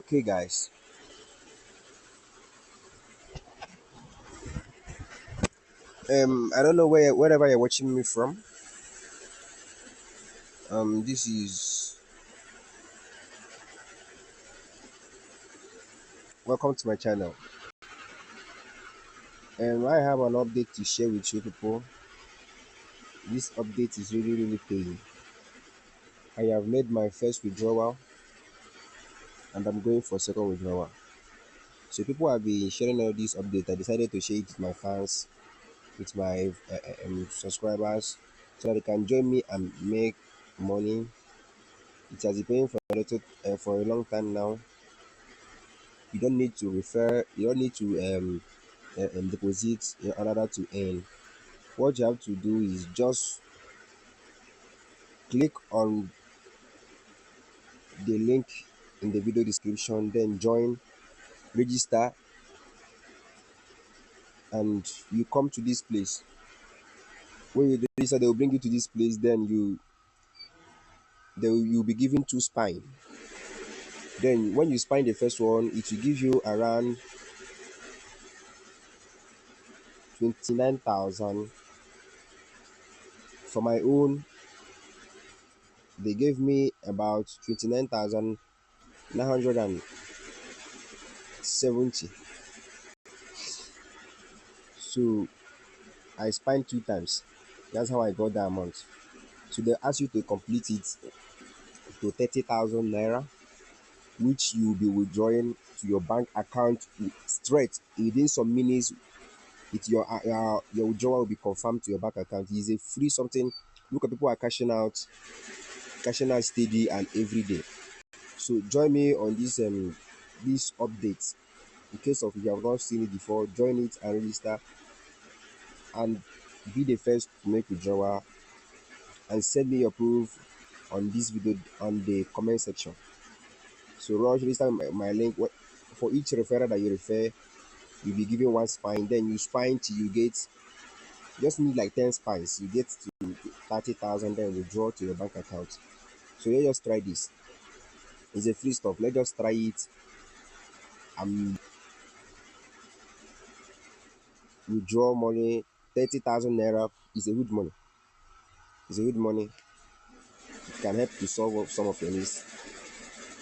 Okay, guys. I don't know wherever you're watching me from. This is welcome to my channel. I have an update to share with you people. This update is really paying. I have made my first withdrawal, and I'm going for second withdrawal. So people have been sharing all these updates. I decided to share it with my fans, with my subscribers, so that they can join me and make money. It has been paying for a long time now. You don't need to refer. You don't need to deposit in order to earn. What you have to do is just click on the link in the video description, then join, register, and you come to this place. When you register, they will bring you to this place. Then you'll be given two spine. Then when you spine the first one, it will give you around 29,000. For my own, they gave me about 29,970. So I spent two times. That's how I got the amount. So they ask you to complete it to 30,000 naira, which you will be withdrawing to your bank account straight within some minutes. Your withdrawal will be confirmed to your bank account. It is a free something. Look at people are cashing out steady and every day. So join me on this update. In case of if you have not seen it before, join it and register and be the first to make withdrawal, and send me your proof on this video on the comment section. So rush register my link. For each referral that you refer, you'll be given one spine. Then you spine till you get, just need like 10 spines. You get to 30,000, then withdraw to your bank account. So let's just try this. It's a free stuff. Let's just try it. Withdraw money. 30,000 naira is a good money. It's a good money. It can help to solve some of your needs.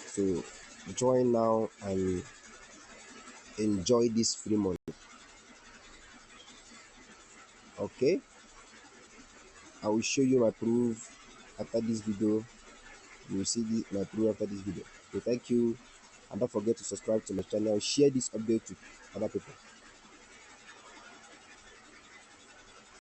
So join now and enjoy this free money. Okay, I will show you my proof after this video. You will see my proof after this video. So thank you, and don't forget to subscribe to my channel, share this update to other people.